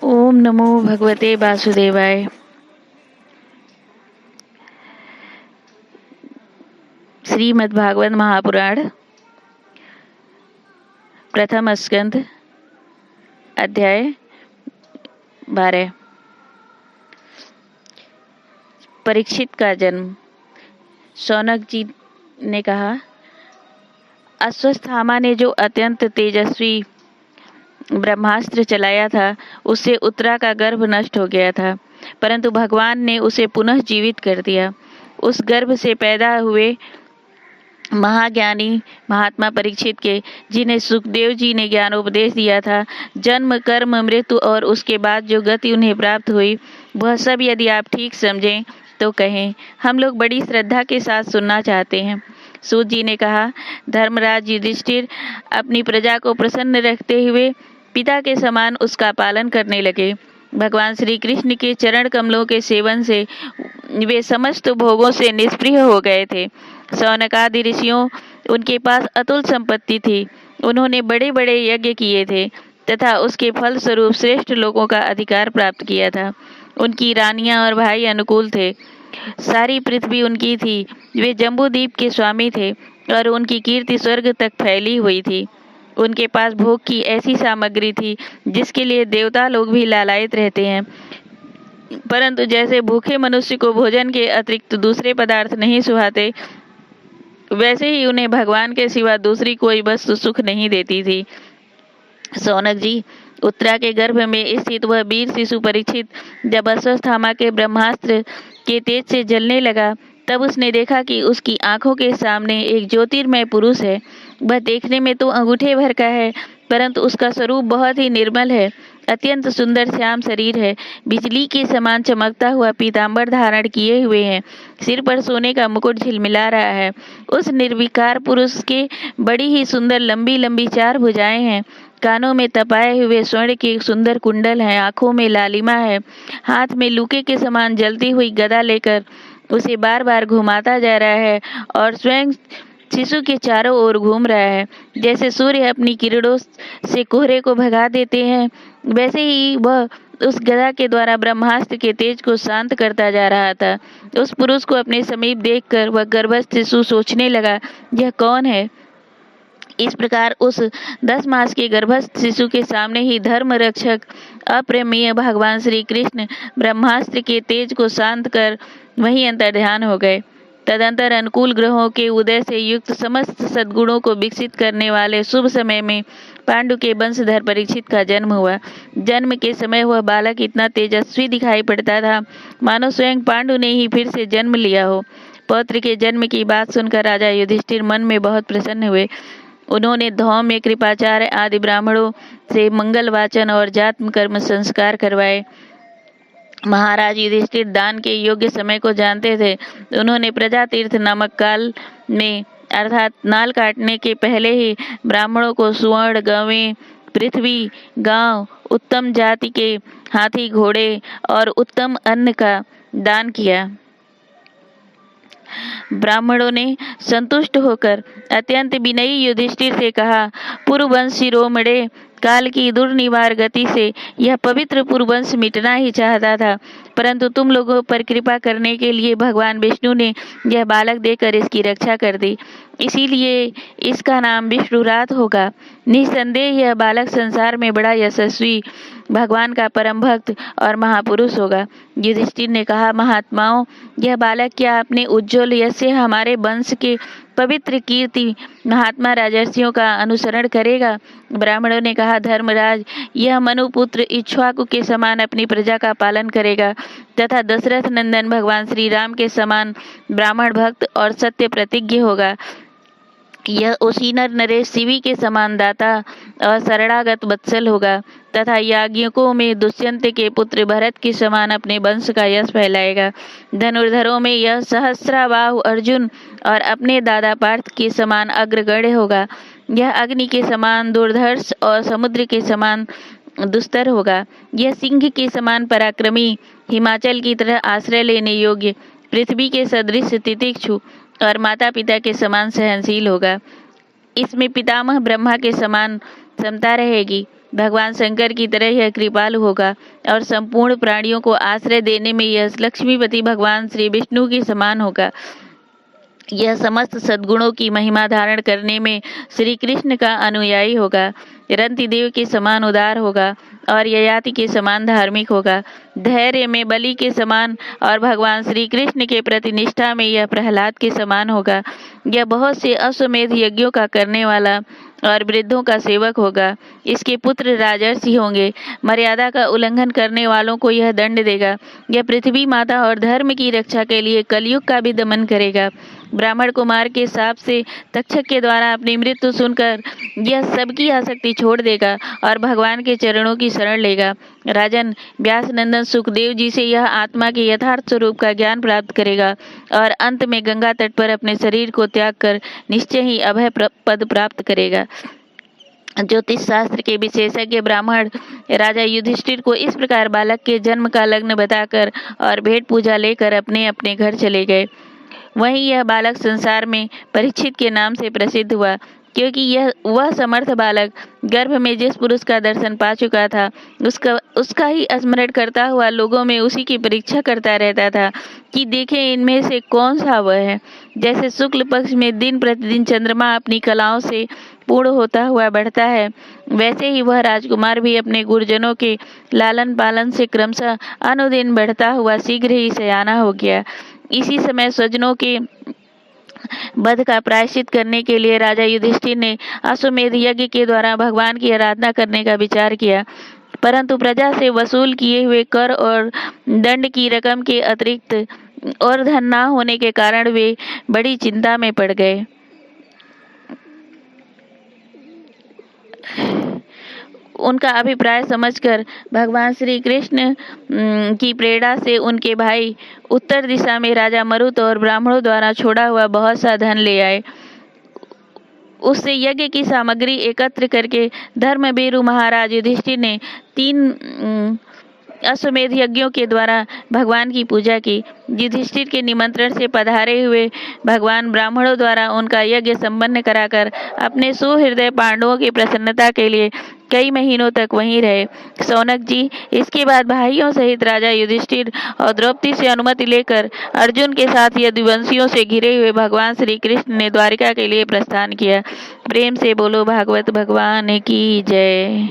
ओम नमो भगवते वासुदेवाय। श्रीमद्भागवत महापुराण प्रथम स्कंद अध्याय 12। परीक्षित का जन्म। शौनक जी ने कहा, अश्वत्थामा ने जो अत्यंत तेजस्वी ब्रह्मास्त्र चलाया था उससे उत्तरा का गर्भ नष्ट हो गया था, परंतु भगवान ने उसे पुनः जीवित कर दिया। उस गर्भ से पैदा हुए महाज्ञानी महात्मा परीक्षित के, जिन्हें सुखदेव जी ने ज्ञानोपदेश दिया था, जन्म कर्म मृत्यु और उसके बाद जो गति उन्हें प्राप्त हुई, वह सब यदि आप ठीक समझें तो कहें। हम लोग बड़ी श्रद्धा के साथ सुनना चाहते हैं। सूत जी ने कहा, धर्मराज युधिष्ठिर अपनी प्रजा को प्रसन्न रखते हुए पिता के समान उसका पालन करने लगे। भगवान श्री कृष्ण के चरण कमलों के सेवन से वे समस्त भोगों से निष्प्रिय हो गए थे। शौनकादि ऋषियों उनके पास अतुल संपत्ति थी। उन्होंने बड़े बड़े यज्ञ किए थे तथा उसके फल स्वरूप श्रेष्ठ लोगों का अधिकार प्राप्त किया था। उनकी रानियां और भाई अनुकूल थे। सारी पृथ्वी उनकी थी। वे जम्बूद्वीप के स्वामी थे और उनकी कीर्ति स्वर्ग तक फैली हुई थी। उनके पास भोग की ऐसी सामग्री थी जिसके लिए देवता लोग भी लालायित रहते हैं, परंतु जैसे भूखे मनुष्य को भोजन के अतिरिक्त दूसरे पदार्थ नहीं सुहाते, वैसे ही उन्हें भगवान के सिवा दूसरी कोई वस्तु सुख नहीं देती थी। शौनक जी, उत्तरा के गर्भ में स्थित वह वीर शिशु परीक्षित जब अश्वत्थामा के ब्रह्मास्त्र के तेज से जलने लगा, तब उसने देखा कि उसकी आंखों के सामने एक ज्योतिर्मय पुरुष है। वह देखने में तो अंगूठे भर का है, परंतु उसका स्वरूप बहुत ही निर्मल है। अत्यंत सुंदर श्याम शरीर है। बिजली के समान चमकता हुआ पीताम्बर धारण किए हुए है। सिर पर सोने का मुकुट झिलमिला रहा है। उस निर्विकार पुरुष के बड़ी ही सुंदर लंबी लंबी 4 भुजाएं हैं। कानों में तपाए हुए स्वर्ण के सुंदर कुंडल हैं। आंखों में लालिमा है। हाथ में लूके के समान जलती हुई गदा लेकर उसे बार बार घुमाता जा रहा है और स्वयं शिशु के चारों ओर घूम रहा है। जैसे सूर्य अपनी किरणों से कोहरे को भगा देते हैं, वैसे ही वह उस गदा के द्वारा ब्रह्मास्त्र के तेज को शांत करता जा रहा था। उस पुरुष को अपने समीप देखकर वह गर्भस्थ शिशु सोचने लगा, यह कौन है? इस प्रकार उस 10 मास के गर्भस्थ शिशु के सामने ही धर्म रक्षक अप्रमेय भगवान श्री कृष्ण ब्रह्मास्त्र के तेज को शांत कर वहीं अंतर्ध्यान हो गए। तदंतर अनुकूल ग्रहों के उदय से युक्त समस्त सद्गुणों को विकसित करने वाले शुभ समय में पांडु के वंशधर परीक्षित का जन्म हुआ। जन्म के समय वह बालक इतना तेजस्वी दिखाई पड़ता था मानो स्वयं पांडु ने ही फिर से जन्म लिया हो। पौत्र के जन्म की बात सुनकर राजा युधिष्ठिर मन में बहुत प्रसन्न हुए। उन्होंने धौम्य, कृपाचार्य आदि ब्राह्मणों से मंगल वाचन और जात्म कर्म संस्कार करवाए। महाराज युधिष्ठिर दान के योग्य समय को जानते थे। उन्होंने प्रजा तीर्थ नामक काल में अर्थात नाल काटने के पहले ही ब्राह्मणों को सुवर्ण, गवें, पृथ्वी, गांव, उत्तम जाति के हाथी, घोड़े और उत्तम अन्न का दान किया। ब्राह्मणों ने संतुष्ट होकर अत्यंत विनयी युधिष्ठिर से कहा, पूर्ववंश शिरोमणे काल की दुर्निवार गति से यह पवित्र पूर्ववंश मिटना ही चाहता था, परंतु तुम लोगों पर कृपा करने के लिए भगवान विष्णु ने यह बालक देकर इसकी रक्षा कर दी। इसीलिए इसका नाम विष्णुरात होगा। निसंदेह यह बालक संसार में बड़ा यशस्वी, भगवान का परम भक्त और महापुरुष होगा। युधिष्ठिर ने कहा, महात्माओं, यह बालक क्या अपने उज्ज्वल यश से हमारे वंश के पवित्र कीर्ति महात्मा राजर्षियों का अनुसरण करेगा? ब्राह्मणों ने कहा, धर्मराज, यह मनुपुत्र इक्ष्वाकु के समान अपनी प्रजा का पालन करेगा तथा दशरथ नंदन भगवान श्री राम के समान ब्राह्मण भक्त और सत्य प्रतिज्ञ होगा। यह उसी नर नरेश शिवी के समान दाता और शरणागत वत्सल होगा तथा याज्ञिकों में दुष्यंत के पुत्र भरत के समान अपने वंश का यश फैलाएगा। धनुर्धरों में यह सहस्राबाहु अर्जुन और अपने दादा पार्थ के समान अग्रगण्य होगा। यह अग्नि के समान दुर्धर्ष और समुद्र के समान दुस्तर होगा। यह सिंह के समान पराक्रमी, हिमाचल की तरह आश्रय लेने योग्य, पृथ्वी के सदृश तितिक्षु और माता पिता के समान सहनशील होगा। इसमें पितामह ब्रह्मा के समान समता रहेगी। भगवान शंकर की तरह यह कृपालु होगा और संपूर्ण प्राणियों को आश्रय देने में यह लक्ष्मीपति भगवान श्री विष्णु के समान होगा। यह समस्त सद्गुणों की महिमा धारण करने में श्री कृष्ण का अनुयायी होगा। रंतिदेव के समान उदार होगा और ययाति के समान धार्मिक होगा। धैर्य में बलि के समान और भगवान श्री कृष्ण के प्रति निष्ठा में यह प्रहलाद के समान होगा। यह बहुत से अश्वमेध यज्ञों का करने वाला और वृद्धों का सेवक होगा। इसके पुत्र राजर्षि होंगे। मर्यादा का उल्लंघन करने वालों को यह दंड देगा। यह पृथ्वी माता और धर्म की रक्षा के लिए कलयुग का भी दमन करेगा। ब्राह्मण कुमार के शाप से तक्षक के द्वारा अपनी मृत्यु सुनकर यह सबकी आसक्ति छोड़ देगा और भगवान के चरणों की शरण लेगा। राजन, व्यास नंदन सुखदेव जी से यह आत्मा के यथार्थ स्वरूप का ज्ञान प्राप्त करेगा और अंत में गंगा तट पर अपने शरीर को त्याग कर निश्चय ही अभय पद प्राप्त करेगा। ज्योतिष शास्त्र के विशेषज्ञ ब्राह्मण राजा युधिष्ठिर को इस प्रकार बालक के जन्म का लग्न बताकर और भेंट पूजा लेकर अपने अपने घर चले गए। वहीं यह बालक संसार में परीक्षित के नाम से प्रसिद्ध हुआ, क्योंकि वह समर्थ बालक गर्भ में जिस पुरुष का दर्शन पा चुका था उसका ही स्मरण करता हुआ लोगों में उसी की परीक्षा करता रहता था कि देखें इनमें से कौन सा वह है। जैसे शुक्ल पक्ष में दिन प्रतिदिन चंद्रमा अपनी कलाओं से पूर्ण होता हुआ बढ़ता है, वैसे ही वह राजकुमार भी अपने गुरुजनों के लालन पालन से क्रमशः अनुदिन बढ़ता हुआ शीघ्र ही सयाना हो गया। इसी समय स्वजनों के वध का प्रायश्चित करने के लिए राजा युधिष्ठिर ने अश्वमेध यज्ञ के द्वारा भगवान की आराधना करने का विचार किया, परंतु प्रजा से वसूल किए हुए कर और दंड की रकम के अतिरिक्त और धन न होने के कारण वे बड़ी चिंता में पड़ गए। उनका अभिप्राय समझकर भगवान श्री कृष्ण की प्रेरणा से उनके भाई उत्तर दिशा में राजा मरुत और ब्राह्मणों द्वारा छोड़ा हुआ बहुत सा धन ले आए। उससे यज्ञ की सामग्री एकत्र करके धर्मवीरु महाराज युधिष्ठिर ने 3 अश्वमेध यज्ञों के द्वारा भगवान की पूजा की। युधिष्ठिर के निमंत्रण से पधारे हुए भगवान ब्राह्मणों द्वारा उनका यज्ञ संपन्न कराकर अपने सुहृदय पांडवों की प्रसन्नता के लिए कई महीनों तक वहीं रहे। सौनक जी, इसके बाद भाइयों सहित राजा युधिष्ठिर और द्रौपदी से अनुमति लेकर अर्जुन के साथ यदुवंशियों से घिरे हुए भगवान श्री कृष्ण ने द्वारिका के लिए प्रस्थान किया। प्रेम से बोलो भागवत भगवान की जय।